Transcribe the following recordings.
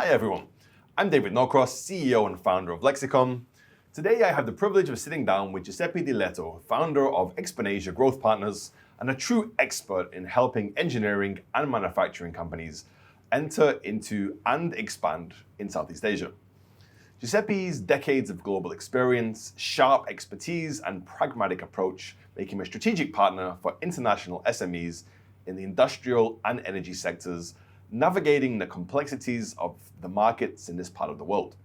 Hi everyone, I'm David Norcross, CEO and founder of Lexicon. Today I have the privilege of sitting down with Giuseppe Di Lieto, founder of Exponasia Growth Partners and a true expert in helping engineering and manufacturing companies enter into and expand in Southeast Asia. Giuseppe's decades of global experience, sharp expertise and pragmatic approach make him a strategic partner for international SMEs in the industrial and energy sectors, navigating the complexities of the markets in this part of the world.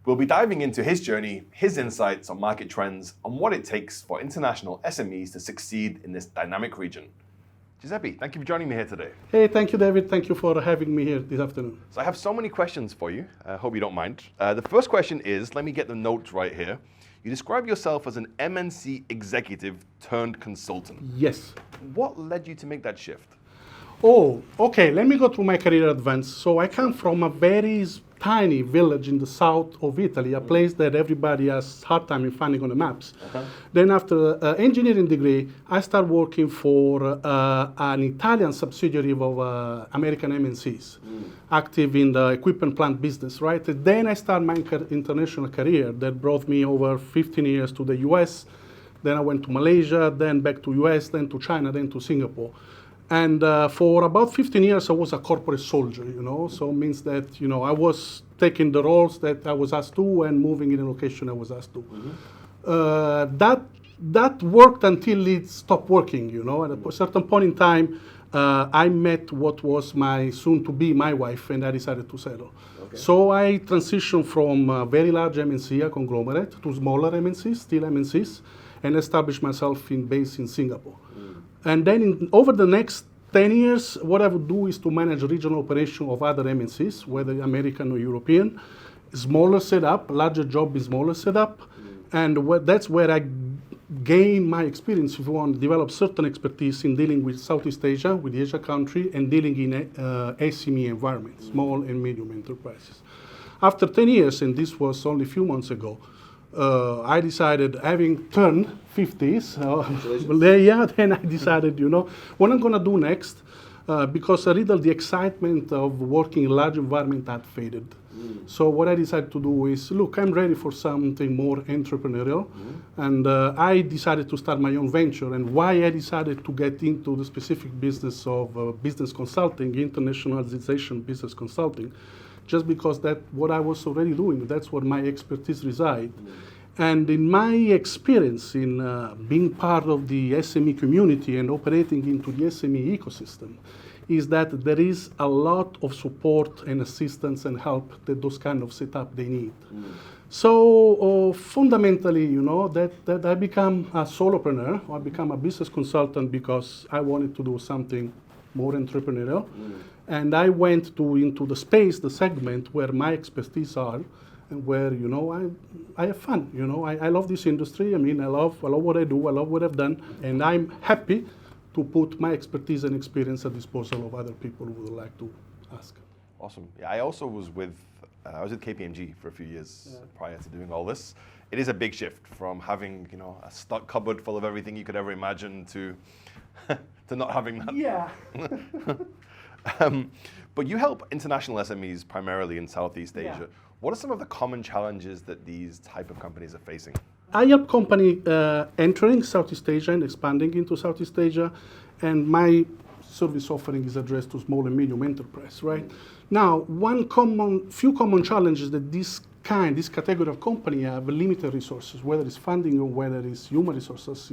We'll be diving into his journey, his insights on market trends, and what it takes for international SMEs to succeed in this dynamic region. Giuseppe, thank you for joining me here today. Hey, thank you, David. Thank you for having me here this afternoon. So I have so many questions for you. I hope you don't mind. The first question is, let me get the notes right here. You describe yourself as an MNC executive turned consultant. Yes. What led you to make that shift? Oh, okay. Let me go through my career advance. So I come from a very tiny village in the south of Italy, a place that everybody has hard time in finding on the maps. Then after an engineering degree, I started working for an Italian subsidiary of American MNCs, active in the equipment plant business, right? Then I started my international career that brought me over 15 years to the US. Then I went to Malaysia, then back to US, then to China, then to Singapore. And for about 15 years, I was a corporate soldier, so it means that, I was taking the roles that I was asked to and moving in the location I was asked to. That worked until it stopped working, At a certain point in time, I met what was my soon-to-be my wife, and I decided to settle. Okay. So I transitioned from a very large MNC, a conglomerate, to smaller MNCs, still MNCs, and established myself based in Singapore. And then over the next 10 years, what I would do is to manage regional operation of other MNCs, whether American or European, smaller setup, larger job is smaller setup, and that's where I gain my experience if you want to develop certain expertise in dealing with Southeast Asia, with Asia country, and dealing in SME environments, small and medium enterprises. After 10 years, and this was only a few months ago, I decided, having turned 50s, then I decided, what I'm going to do next, because a little the excitement of working in large environment had faded. So what I decided to do is, look, I'm ready for something more entrepreneurial, and I decided to start my own venture. And why I decided to get into the specific business of business consulting, internationalization business consulting, just because that's what I was already doing. That's where my expertise resides. And in my experience in being part of the SME community and operating into the SME ecosystem, is that there is a lot of support and assistance and help that those kind of setup they need. So fundamentally, that I become a solopreneur, or I become a business consultant because I wanted to do something more entrepreneurial. And I went into the space, the segment where my expertise are, and where, I have fun, I love this industry. I love what I do, I love what I've done, and I'm happy to put my expertise and experience at disposal of other people who would like to ask. Awesome. Yeah, I also was with KPMG for a few years prior to doing all this. It is a big shift from having, a stock cupboard full of everything you could ever imagine to not having that. Yeah. But you help international SMEs primarily in Southeast Asia. Yeah. What are some of the common challenges that these type of companies are facing? I help company entering Southeast Asia and expanding into Southeast Asia, and my service offering is addressed to small and medium enterprise, right? Now, few common challenges that this category of company have limited resources, whether it's funding or whether it's human resources,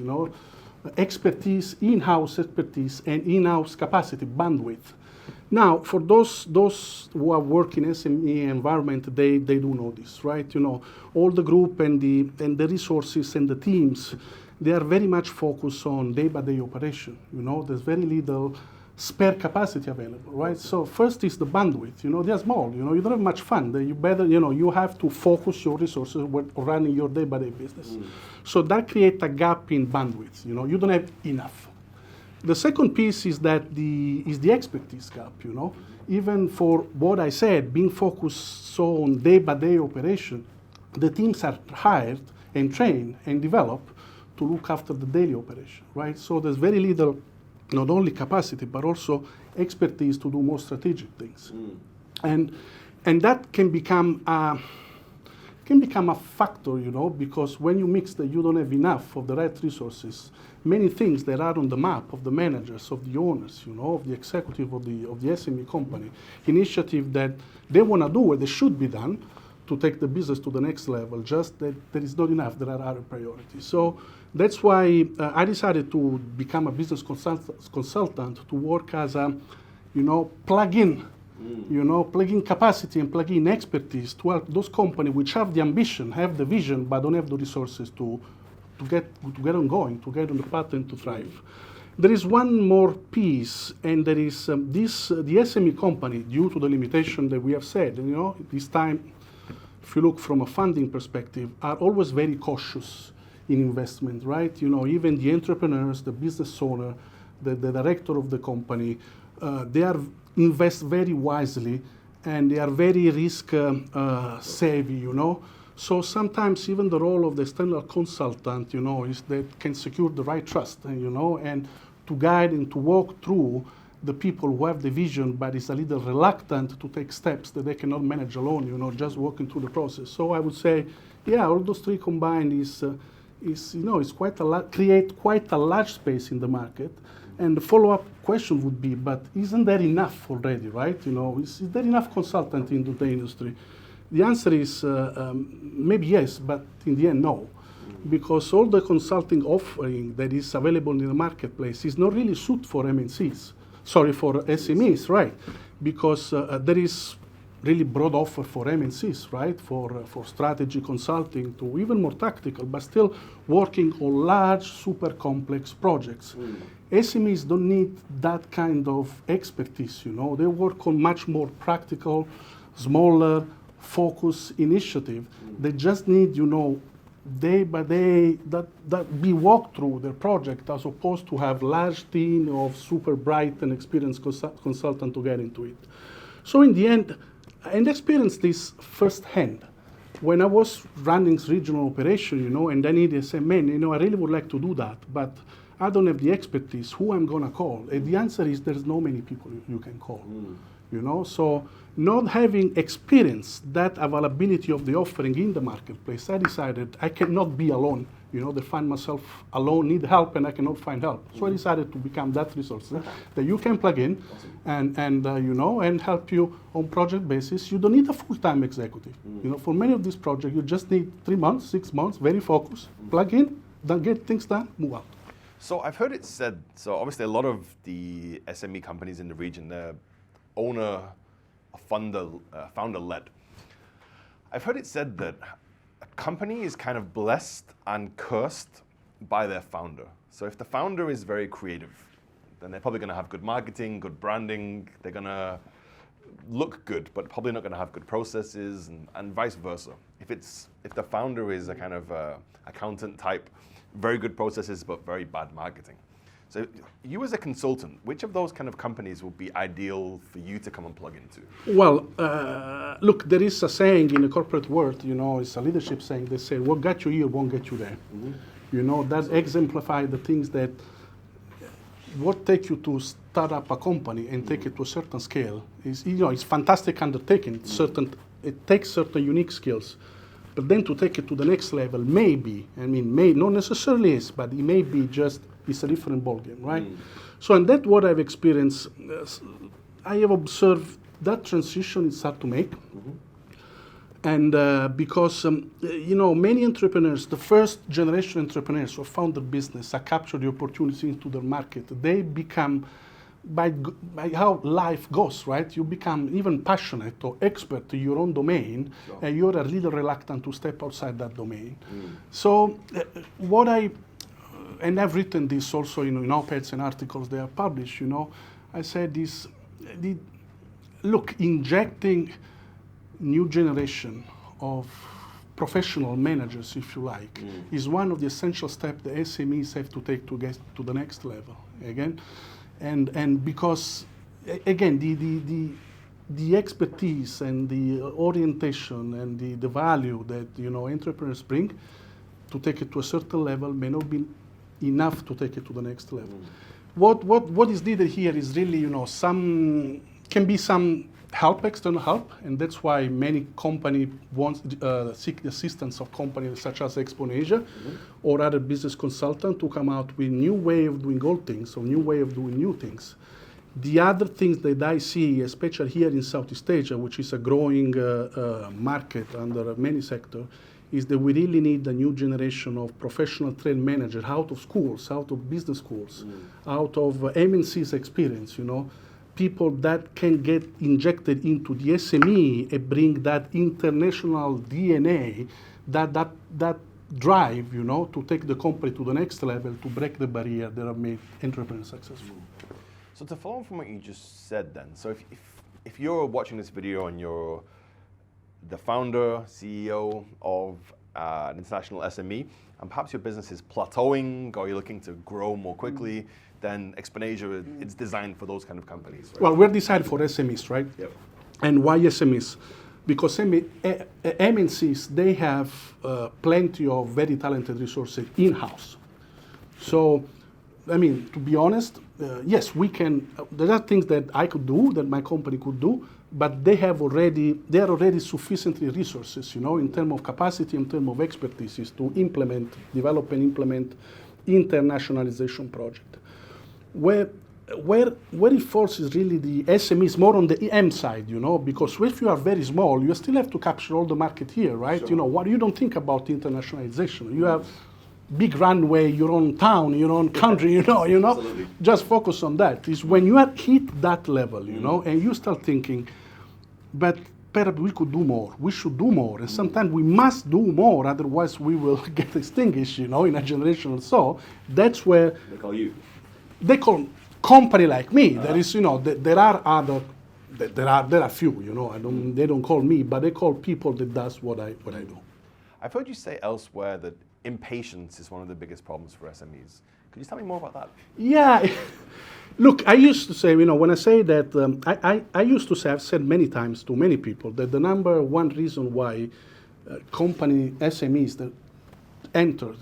expertise, in-house expertise, and in-house capacity, bandwidth. Now, for those who are working in SME environment, they do know this, right? All the group and the resources and the teams, they are very much focused on day-by-day operation. There's very little spare capacity available, right? So first is the bandwidth. They're small. You don't have much fun. You have to focus your resources when running your day-by-day business. So that creates a gap in bandwidth. You don't have enough. The second piece is that the expertise gap, Even for what I said, being focused so on day-by-day operation, the teams are hired and trained and developed to look after the daily operation, right? So there's very little, not only capacity, but also expertise to do more strategic things. And that can become a factor, because when you mix that you don't have enough of the right resources, many things that are on the map of the managers, of the owners, of the executive of the SME company, initiative that they want to do and they should be done to take the business to the next level, just that there is not enough, there are other priorities. So that's why I decided to become a business consultant to work as a, plug-in capacity and plug-in expertise to help those companies which have the ambition, have the vision, but don't have the resources to get on going, to get on the path and to thrive. There is one more piece, and there is the SME company, due to the limitation that we have said, this time, if you look from a funding perspective, are always very cautious in investment, right? Even the entrepreneurs, the business owner, the director of the company, they are invest very wisely, and they are very risk savvy, So sometimes even the role of the external consultant, is that can secure the right trust, and to guide and to walk through the people who have the vision but is a little reluctant to take steps that they cannot manage alone, just walking through the process. So I would say, all those three combined is create quite a large space in the market. And the follow-up question would be, but isn't there enough already, right? Is there enough consultant in the industry? The answer is maybe yes, but in the end, no. Because all the consulting offering that is available in the marketplace is not really suited for MNCs, for SMEs, right? Because there is really broad offer for MNCs, right? For strategy consulting to even more tactical, but still working on large, super complex projects. SMEs don't need that kind of expertise, They work on much more practical, smaller, focus initiative. They just need, day by day, that be walked through their project, as opposed to have large team of super bright and experienced consultant to get into it. So in the end, and experienced this firsthand. When I was running regional operation, and I needed to say, man, I really would like to do that, but I don't have the expertise. Who I'm gonna call? And the answer is there's no many people you can call. So not having experienced that availability of the offering in the marketplace, I decided I cannot be alone. They find myself alone, need help, and I cannot find help. So I decided to become that resource that you can plug in, and help you on project basis. You don't need a full-time executive. For many of these projects, you just need 3 months, 6 months, very focused, plug in, then get things done, move out. So I've heard it said, so obviously a lot of the SME companies in the region, they're owner, founder-led. I've heard it said that a company is kind of blessed and cursed by their founder. So if the founder is very creative, then they're probably going to have good marketing, good branding, they're going to look good, but probably not going to have good processes, and vice versa. If the founder is a kind of accountant type, very good processes, but very bad marketing. So you as a consultant, which of those kind of companies would be ideal for you to come and plug into? Well, look, there is a saying in the corporate world, it's a leadership saying, they say, what got you here won't get you there. That exemplifies the things that, what take you to start up a company and take it to a certain scale is, it's fantastic undertaking. It takes certain unique skills. But then to take it to the next level, maybe, not necessarily is, but it may be just, it's a different ballgame, right? So, and that's what I've experienced. I have observed that transition is hard to make. And because, many entrepreneurs, the first generation entrepreneurs who found the business, capture the opportunity into the market, they become, by how life goes, right? You become even passionate or expert in your own domain, and you're a little reluctant to step outside that domain. So and I've written this also in op-eds and articles they are published, I said this, look, injecting new generation of professional managers, if you like, is one of the essential steps the SMEs have to take to get to the next level, again. And because, again, the expertise and the orientation and the value that, entrepreneurs bring to take it to a certain level may not be enough to take it to the next level. What is needed here is really, some external help, and that's why many companies seek the assistance of companies such as Exponasia or other business consultants to come out with new way of doing old things or new way of doing new things. The other things that I see, especially here in Southeast Asia, which is a growing market under many sectors, is that we really need a new generation of professional trained managers out of schools, out of business schools, out of MNC's experience, people that can get injected into the SME and bring that international DNA, that drive, to take the company to the next level, to break the barrier that have made entrepreneurs successful. So to follow on from what you just said then, so if you're watching this video and you're the founder, CEO of an international SME, and perhaps your business is plateauing or you're looking to grow more quickly, then Exponasia, it's designed for those kind of companies, right? Well, we're designed for SMEs, right? Yep. And why SMEs? Because MNCs, they have plenty of very talented resources in-house. So, I mean, to be honest, yes, we can, there are things that I could do, that my company could do, but they are already sufficiently resources, in terms of capacity, in terms of expertise, to develop and implement internationalization project. Where it falls is really the SMEs, more on the M side, because if you are very small, you still have to capture all the market here, right? Sure. What you don't think about internationalization. You have big runway, your own town, your own country, Absolutely. Just focus on that. Is when you hit that level, and you start thinking, but perhaps we could do more, we should do more, and sometimes we must do more, otherwise we will get extinguished, in a generation or so. That's where They call you. they call company like me. There is, there are other, there are few, they don't call me, but they call people that does what I do. I've heard you say elsewhere that impatience is one of the biggest problems for SMEs. Could you tell me more about that? Yeah, look, I used to say, when I say that, I used to say, I've said many times to many people that the number one reason why company SMEs that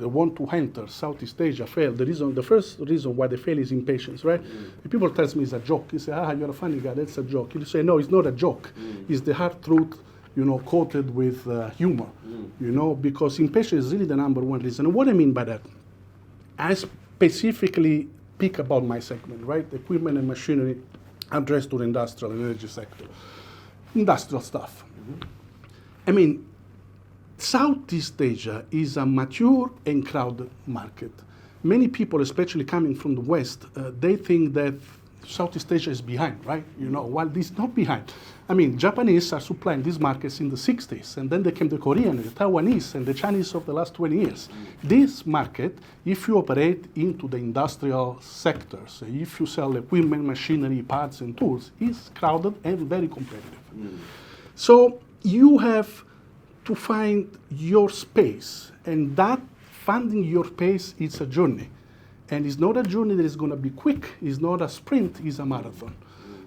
want to enter Southeast Asia fail, the first reason why they fail is impatience, right? If people tell me it's a joke, you say, you're a funny guy, that's a joke. You say, no, it's not a joke. It's the hard truth, coated with humor, because impatience is really the number one reason. And what I mean by that, I specifically speak about my segment, right? Equipment and machinery addressed to the industrial and energy sector. Industrial stuff. I mean, Southeast Asia is a mature and crowded market. Many people, especially coming from the West, they think that Southeast Asia is behind, right? While it's not behind. I mean, Japanese are supplying these markets in the 60s, and then they came the Korean, the Taiwanese, and the Chinese of the last 20 years. This market, if you operate into the industrial sectors, if you sell equipment, machinery, parts, and tools, is crowded and very competitive. So you have to find your space, and that finding your space is a journey. And it's not a journey that is going to be quick. It's not a sprint. It's a marathon.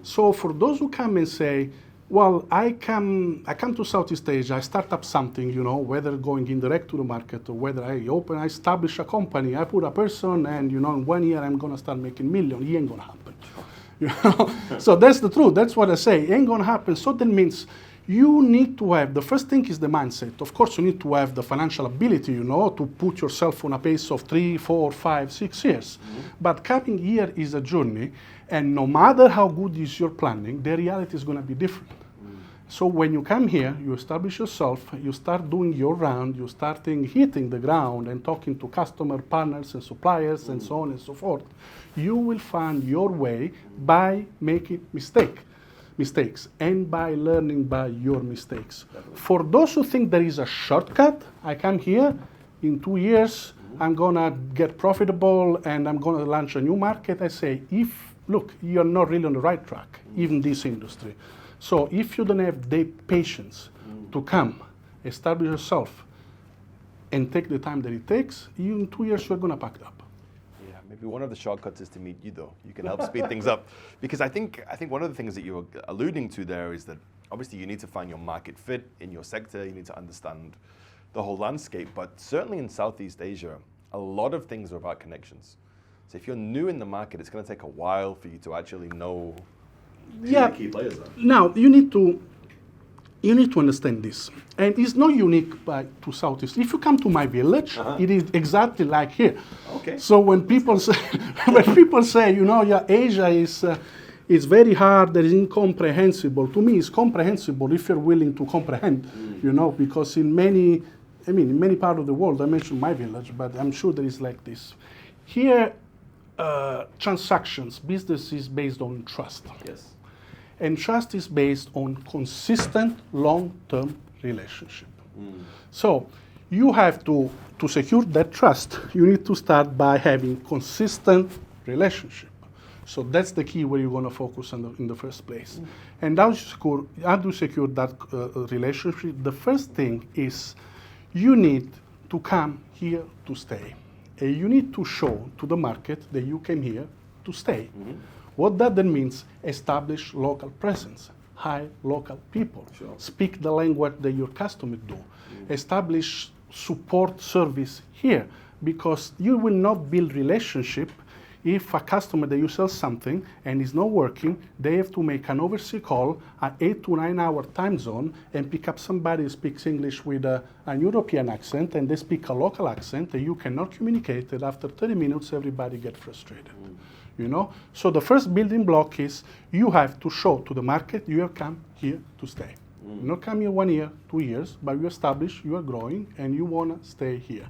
So for those who come and say, well, I come to Southeast Asia, I start up something, whether going indirect to the market or whether I establish a company, I put a person, and in 1 year I'm going to start making millions. It ain't going to happen. So that's the truth. That's what I say. It ain't going to happen. So that means you need to have, the first thing is the mindset. Of course, you need to have the financial ability, to put yourself on a pace of 3, 4, 5, 6 years. But coming here is a journey, and no matter how good is your planning, the reality is going to be different. So when you come here, you establish yourself, you start doing your round, you start hitting the ground and talking to customer partners and suppliers and so on and so forth, you will find your way by making mistakes and by learning by your mistakes. For those who think there is a shortcut, I come here, in 2 years, I'm gonna get profitable and I'm gonna launch a new market. I say, look, you're not really on the right track, even this industry. So if you don't have the patience to come, establish yourself, and take the time that it takes, in 2 years you're gonna pack it up. Maybe one of the shortcuts is to meet you, though. You can help speed things up. Because I think one of the things that you were alluding to there is that obviously you need to find your market fit in your sector. You need to understand the whole landscape. But certainly in Southeast Asia, a lot of things are about connections. So if you're new in the market, it's going to take a while for you to actually know Yeah. Key players there. Now you need to understand this, and it's not unique to Southeast. If you come to my village, it is exactly like here. Okay. So when people say, yeah, Asia is very hard, that is incomprehensible. To me, it's comprehensible if you're willing to comprehend, because in many parts of the world, I mentioned my village, but I'm sure there is like this. Here, transactions, business is based on trust. Yes. And trust is based on consistent long-term relationship. So you have to secure that trust, you need to start by having consistent relationship. So that's the key where you're going to focus on in the first place. And how do you secure that relationship? The first thing is you need to come here to stay. And you need to show to the market that you came here to stay. What that then means, establish local presence, hire local people, speak the language that your customers do, establish support service here, because you will not build relationship if a customer that you sell something and is not working, they have to make an overseas call at 8 to 9 hour time zone and pick up somebody who speaks English with an European accent, and they speak a local accent, and you cannot communicate, and after 30 minutes everybody gets frustrated. So the first building block is you have to show to the market you have come here to stay. You not come here 1 year, 2 years, but you establish you are growing and you want to stay here.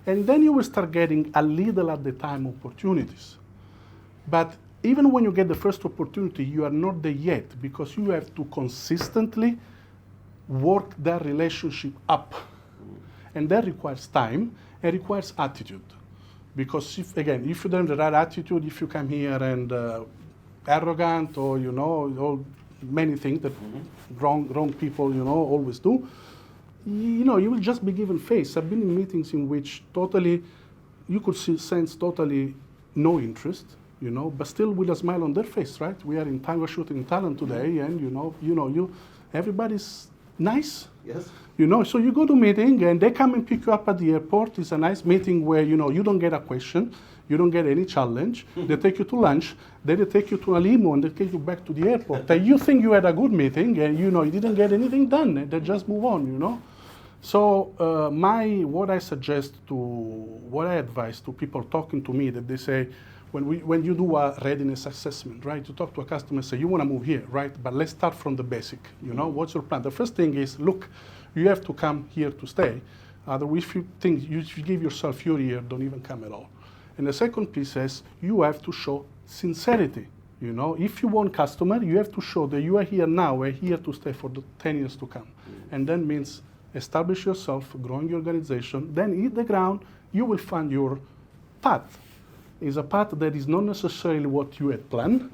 And then you will start getting a little at the time opportunities. But even when you get the first opportunity, you are not there yet, because you have to consistently work that relationship up. And that requires time and requires attitude. Because if you don't have the right attitude, if you come here and arrogant or, all many things that wrong people, always do, you will just be given face. I've been in meetings in which you could sense totally no interest, but still with a smile on their face, right? We are shooting in Thailand today, and everybody's nice. Yes. So you go to meeting and they come and pick you up at the airport. It's a nice meeting where, you don't get a question, you don't get any challenge. They take you to lunch, then they take you to a limo and they take you back to the airport. And you think you had a good meeting and, you didn't get anything done. They just move on, So what I advise to people talking to me, that they say, when you do a readiness assessment, right? You talk to a customer and say, you want to move here, right? But let's start from the basic, what's your plan? The first thing is, look, you have to come here to stay. Otherwise, if you think you give yourself your year, don't even come at all. And the second piece is, you have to show sincerity. If you want customer, you have to show that you are here now, we're here to stay for the 10 years to come. And that means establish yourself, growing your organization, then hit the ground, you will find your path. Is a path that is not necessarily what you had planned,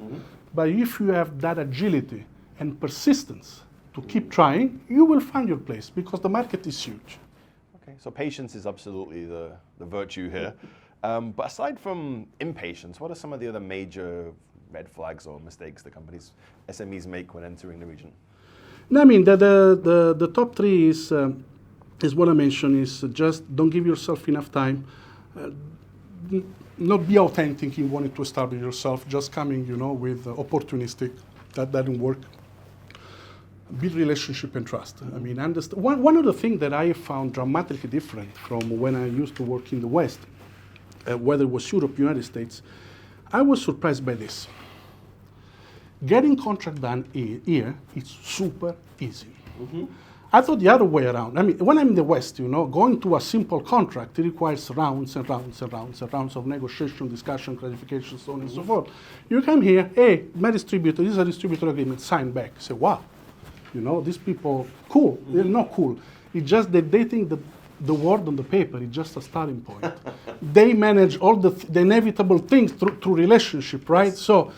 but if you have that agility and persistence to keep trying, you will find your place, because the market is huge. Okay, so patience is absolutely the virtue here. But aside from impatience, what are some of the other major red flags or mistakes that SMEs make when entering the region? No, I mean, the top three is what I mentioned, is just don't give yourself enough time. Not be authentic in wanting to establish yourself, just coming, with opportunistic, that doesn't work. Build relationship and trust. I mean, understand. One of the things that I found dramatically different from when I used to work in the West, whether it was Europe, United States, I was surprised by this. Getting contract done here is super easy. I thought the other way around. I mean, when I'm in the West, going to a simple contract, it requires rounds and rounds and rounds and rounds of negotiation, discussion, clarification, so on and so forth. You come here, hey, my distributor, this is a distributor agreement, sign back. Say, wow, these people, cool. They're not cool. It's just that they think that the word on the paper is just a starting point. They manage all the inevitable things through relationship, right? Yes. So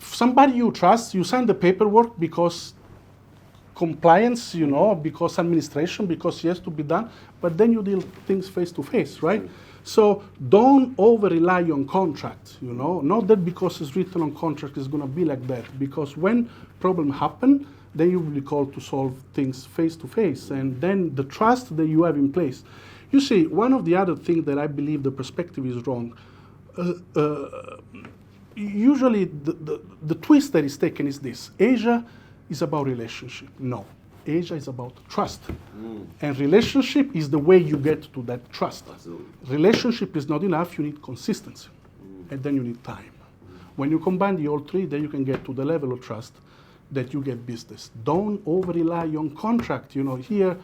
somebody you trust, you sign the paperwork because compliance, because administration, because it has to be done, but then you deal things face to face, right? So don't over-rely on contracts, not that because it's written on contract it's going to be like that, because when problem happen, then you will be called to solve things face to face, and then the trust that you have in place. You see, one of the other things that I believe the perspective is wrong, usually the twist that is taken is this. Asia is about relationship. No. Asia is about trust. And relationship is the way you get to that trust. Absolutely. Relationship is not enough, you need consistency. And then you need time. When you combine the all three, then you can get to the level of trust that you get business. Don't over-rely on contract. You know, here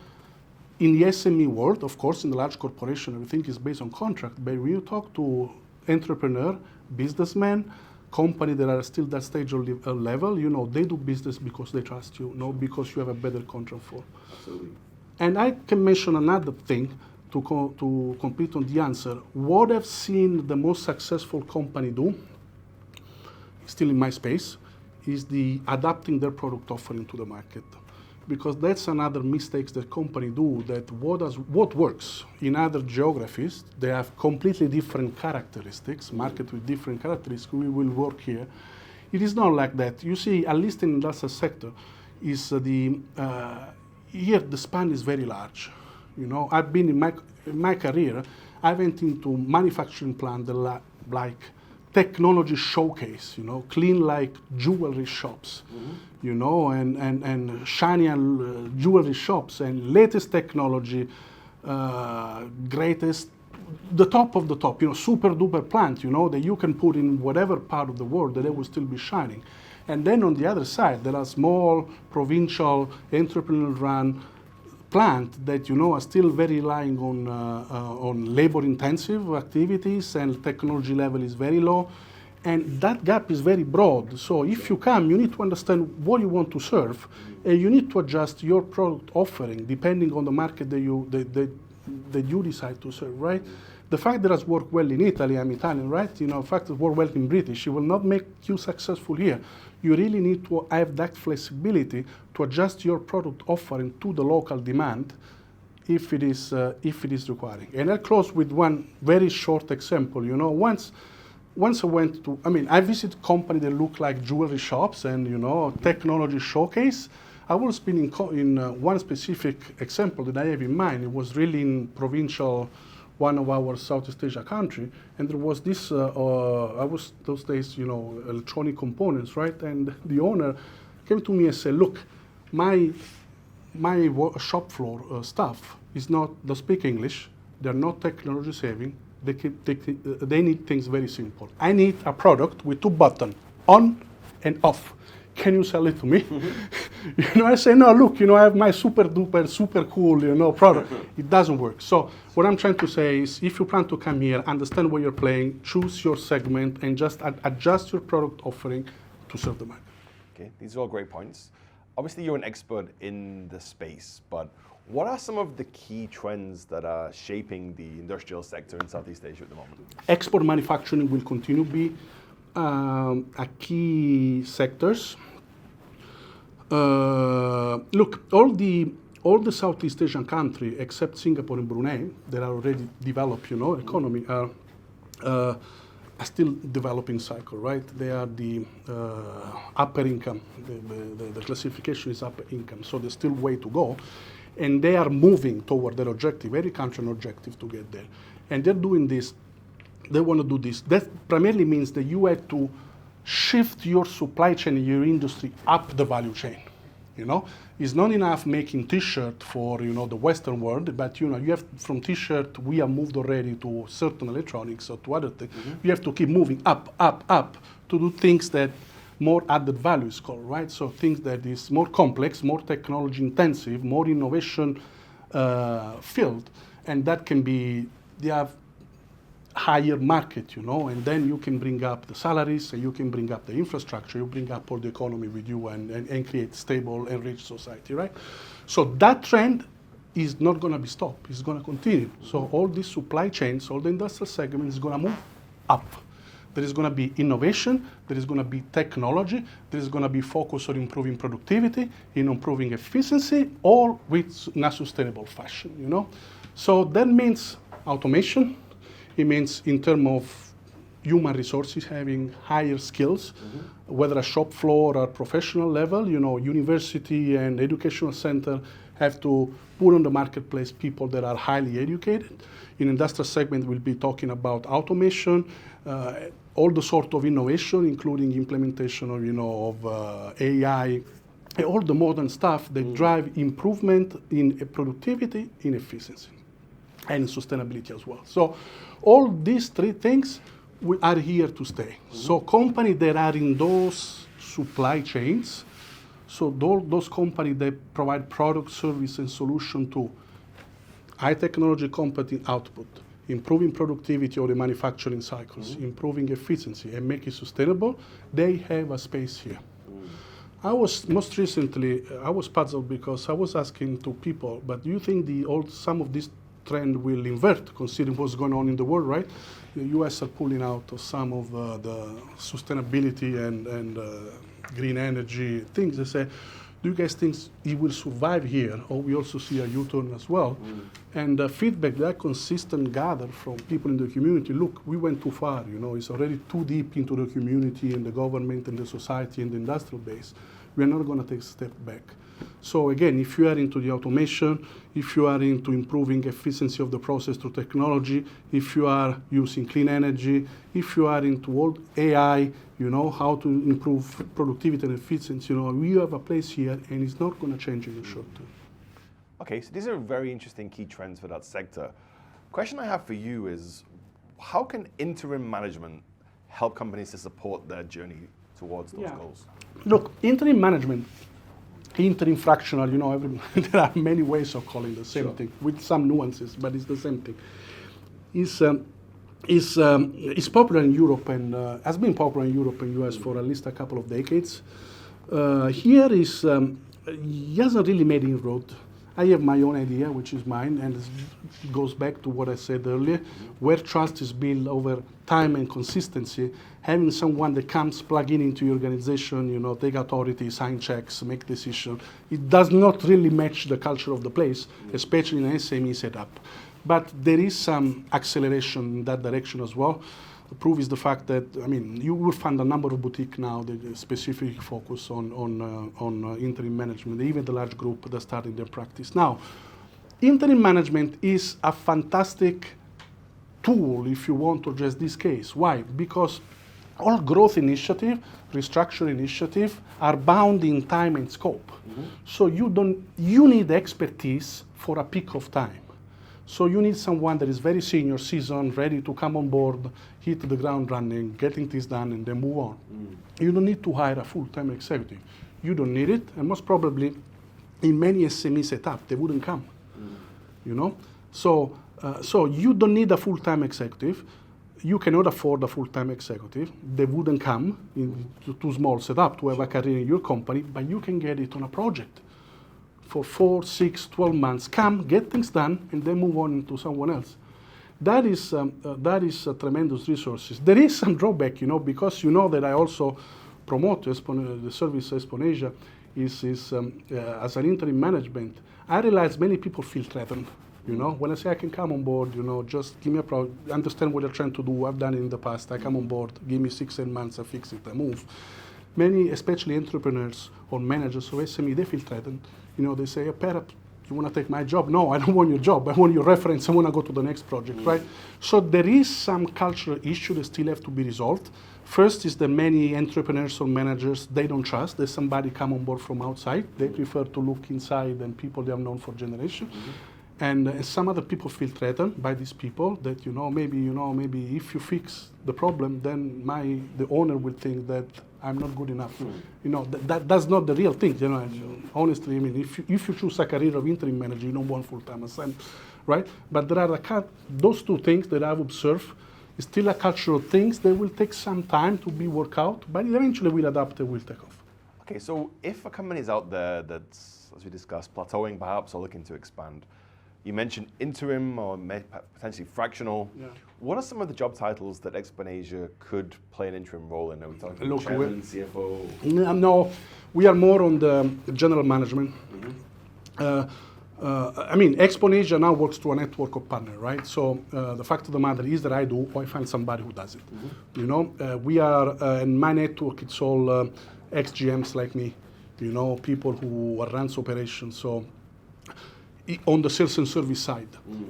in the SME world, of course, in the large corporation, everything is based on contract. But when you talk to entrepreneur, businessmen, company that are still that stage of level, you know, they do business because they trust you, not because you have a better contract for. Absolutely. And I can mention another thing to complete on the answer. What I've seen the most successful company do, still in my space, is the adapting their product offering to the market. Because that's another mistake that company do, that what works in other geographies, they have completely different characteristics, market with different characteristics, we will work here. It is not like that. You see, at least in industrial sector, is here the span is very large. You know, I've been in my career, I went into manufacturing plant like technology showcase, you know, clean like jewelry shops, you know, and shiny jewelry shops and latest technology, greatest, the top of the top, you know, super duper plant, you know, that you can put in whatever part of the world that it will still be shining. And then on the other side, there are small, provincial, entrepreneur-run plant that, you know, are still very relying on labor-intensive activities, and technology level is very low, and that gap is very broad. So if you come, you need to understand what you want to serve, and you need to adjust your product offering depending on the market that you decide to serve, right? The fact that it worked well in Italy, I'm Italian, right? You know, the fact that it worked well in British, it will not make you successful here. You really need to have that flexibility to adjust your product offering to the local demand if it is requiring. And I'll close with one very short example. You know, once I went to, I visited companies that look like jewelry shops and, you know, technology showcase. I was been in one specific example that I have in mind. It was really in provincial, one of our Southeast Asia country, and there was this, I was those days, you know, electronic components, right? And the owner came to me and said, look, my shop floor staff don't speak English, they're not technology saving, they need things very simple. I need a product with 2 buttons, on and off. Can you sell it to me? You know, I say, no, look, you know, I have my super duper, super cool, you know, product. It doesn't work. So what I'm trying to say is, if you plan to come here, understand what you're playing, choose your segment, and just adjust your product offering to serve the market. Okay, these are all great points. Obviously, you're an expert in the space, but what are some of the key trends that are shaping the industrial sector in Southeast Asia at the moment? Export manufacturing will continue to be a key sectors. Look, all the Southeast Asian countries, except Singapore and Brunei, that are already developed, you know, economy, are still developing cycle, right? They are the upper income. The classification is upper income, so there's still way to go, and they are moving toward their objective. Every country an objective to get there, and they're doing this. They want to do this. That primarily means that you have to shift your supply chain, your industry up the value chain. You know, it's not enough making T-shirt for, you know, the Western world, but, you know, you have from T-shirt we have moved already to certain electronics or to other things. You have to keep moving up to do things that more added value is called, right? So things that is more complex, more technology intensive, more innovation field, and that can be, they have higher market, you know, and then you can bring up the salaries, and you can bring up the infrastructure, you bring up all the economy with you, and create stable and rich society, right? So that trend is not going to be stopped, it's going to continue. So all these supply chains, all the industrial segments is going to move up. There is going to be innovation, there is going to be technology, there is going to be focus on improving productivity, in improving efficiency, all in a sustainable fashion, you know? So that means automation. It means in terms of human resources having higher skills, whether a shop floor or professional level, you know, university and educational center have to put on the marketplace people that are highly educated. In industrial segment, we'll be talking about automation, all the sort of innovation, including implementation of, AI, and all the modern stuff that drive improvement in productivity, in efficiency, and in sustainability as well. So all these three things are here to stay. So companies that are in those supply chains, so those companies that provide product, service, and solution to high technology company output, improving productivity of the manufacturing cycles, improving efficiency, and make it sustainable, they have a space here. I was puzzled because I was asking to people, but do you think some of this trend will invert, considering what's going on in the world, right? The US are pulling out of some of the sustainability and green energy things. They say, do you guys think it will survive here? Or we also see a U-turn as well. And the feedback that consistent gathered from people in the community, look, we went too far, it's already too deep into the community and the government and the society and the industrial base. We're not going to take a step back. So again, if you are into the automation, if you are into improving efficiency of the process through technology, if you are using clean energy, if you are into all AI, how to improve productivity and efficiency, we have a place here, and it's not going to change in the short term. Okay, so these are very interesting key trends for that sector. Question I have for you is, how can interim management help companies to support their journey towards those goals? Look, interim management, interim fractional, there are many ways of calling the same thing with some nuances, but it's the same thing. It's popular in Europe and has been popular in Europe and US for at least a couple of decades. Here he hasn't really made inroad. I have my own idea, which is mine, and it goes back to what I said earlier, where trust is built over time and consistency. Having someone that comes, plug into your organization, take authority, sign checks, make decisions, it does not really match the culture of the place, especially in an SME setup. But there is some acceleration in that direction as well. The proof is the fact that, you will find a number of boutiques now that specifically focus on interim management, even the large group that started their practice. Now, interim management is a fantastic tool if you want to address this case. Why? Because all growth initiative, restructure initiative are bound in time and scope. So you need expertise for a peak of time. So you need someone that is very senior, seasoned, ready to come on board, hit the ground running, getting this done, and then move on. You don't need to hire a full-time executive. You don't need it, and most probably, in many SME setup, they wouldn't come. So you don't need a full-time executive. You cannot afford a full-time executive. They wouldn't come into too small setup to have a career in your company, but you can get it on a project. For 4, 6, 12 months, come, get things done, and then move on to someone else. That is tremendous resources. There is some drawback, because that I also promote the service Exponasia is as an interim management. I realize many people feel threatened. When I say I can come on board, just give me a project, understand what you're trying to do. I've done it in the past. I come on board, give me 6, 8 months, I fix it, I move. Many, especially entrepreneurs or managers of SME, they feel threatened. They say, perhaps you want to take my job? No, I don't want your job. I want your reference. I want to go to the next project, right? So there is some cultural issue that still have to be resolved. First is that many entrepreneurs or managers, they don't trust that somebody come on board from outside. They prefer to look inside and people they have known for generations. And some other people feel threatened by these people that, maybe if you fix the problem, then the owner will think that I'm not good enough. That's not the real thing. Honestly, if you choose a career of interim manager, you don't want full-time assignment, right? But there are those two things that I've observed. It's still a cultural things that will take some time to be worked out, but eventually will adapt and will take off. Okay, so if a company is out there that's, as we discussed, plateauing perhaps or looking to expand, you mentioned interim or potentially fractional. Yeah. What are some of the job titles that Exponasia could play an interim role in? Are we talking chairman, CFO? No, we are more on the general management. Exponasia now works through a network of partners, right? So the fact of the matter is that I do, or I find somebody who does it. We are, in my network, it's all ex-GMs like me, people who runs operations. So on the sales and service side.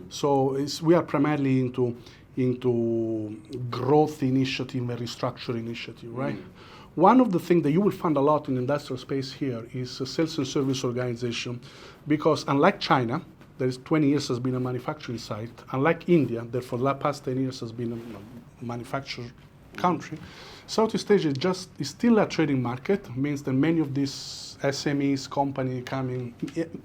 So we are primarily into into growth initiative and restructure initiative, right? One of the things that you will find a lot in industrial space here is a sales and service organization, because unlike China, that is 20 years has been a manufacturing site, unlike India, that for the past 10 years has been a manufacturing country, Southeast Asia is still a trading market. Means that many of these SMEs company coming,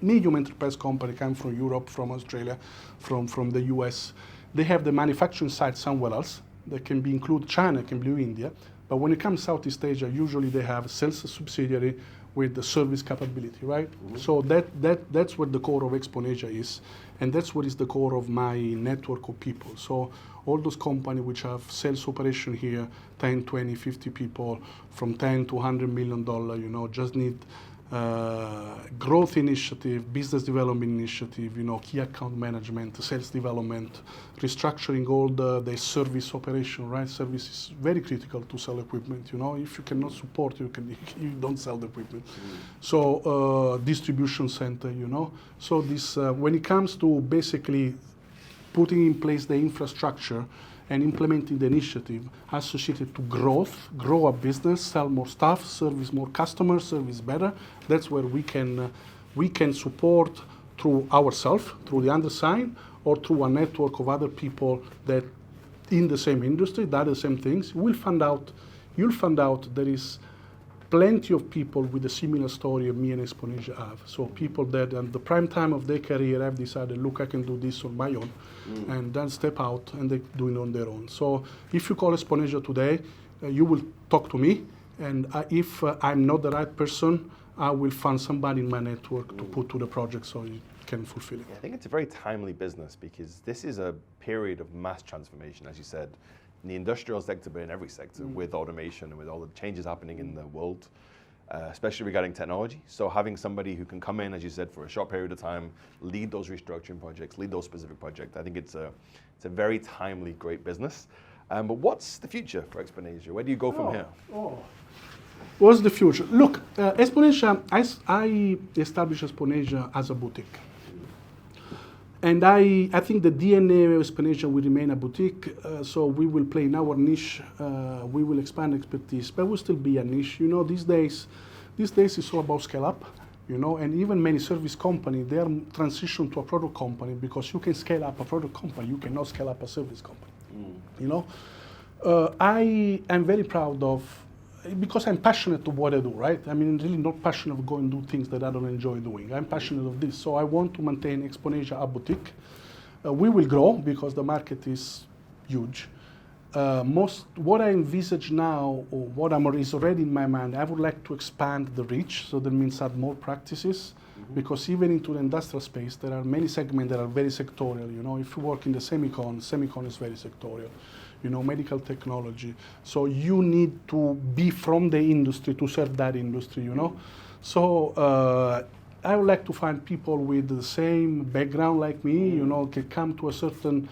medium enterprise company coming from Europe, from Australia, from the US, they have the manufacturing site somewhere else. That can be include China, can be India. But when it comes to Southeast Asia, usually they have a sales subsidiary with the service capability, right? So that's what the core of Exponasia is. And that's what is the core of my network of people. So all those companies which have sales operation here, 10, 20, 50 people, from 10 to $100 million, just need growth initiative, business development initiative, key account management, sales development, restructuring all the service operation, right? Service is very critical to sell equipment, If you cannot support, you don't sell the equipment. So distribution center, So this, when it comes to basically putting in place the infrastructure and implementing the initiative associated to growth, grow a business, sell more stuff, service more customers, service better. That's where we can support through ourselves, through the undersigned, or through a network of other people that in the same industry, that are the same things. You'll find out there is plenty of people with a similar story of me and Exponasia have. So people that at the prime time of their career have decided, look, I can do this on my own, and then step out and they do it on their own. So if you call Exponasia today, you will talk to me, and if I'm not the right person, I will find somebody in my network to put to the project so you can fulfill it. Yeah, I think it's a very timely business because this is a period of mass transformation, as you said, in the industrial sector, but in every sector, with automation and with all the changes happening in the world, especially regarding technology. So having somebody who can come in, as you said, for a short period of time, lead those restructuring projects, lead those specific projects, I think it's a very timely, great business. But what's the future for Exponasia? Where do you go from here? What's the future? Look, Exponasia, I established Exponasia as a boutique. And I think the DNA of Exponasia will remain a boutique, so we will play in our niche, we will expand expertise, but we'll still be a niche. These days it's all about scale up, and even many service companies, they are transition to a product company because you can scale up a product company, you cannot scale up a service company, I am very proud of, because I'm passionate of what I do, right? I mean, really not passionate of going and do things that I don't enjoy doing. I'm passionate of this. So I want to maintain Exponasia a boutique. We will grow because the market is huge. What I envisage now, or what is already in my mind, I would like to expand the reach. So that means add more practices. Because even into the industrial space, there are many segments that are very sectorial. If you work in the semicon is very sectorial. Medical technology. So you need to be from the industry to serve that industry, So I would like to find people with the same background like me, can come to a certain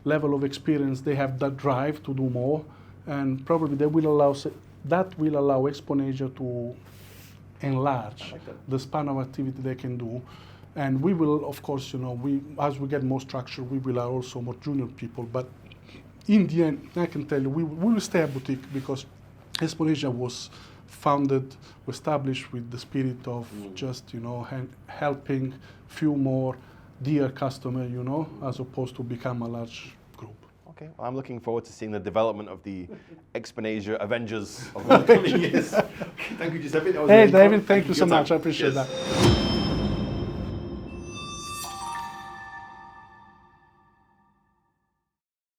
level of experience. They have that drive to do more, and probably that will allow Exponasia to enlarge the span of activity they can do. And we will, of course, as we get more structure, we will have also more junior people. But in the end, I can tell you, we will stay a boutique because Exponasia was established with the spirit of just, helping few more dear customers, as opposed to become a large group. Okay, well, I'm looking forward to seeing the development of the Exponasia Avengers of the coming years. Thank you, Giuseppe. Hey, David, thank you so much. I appreciate that.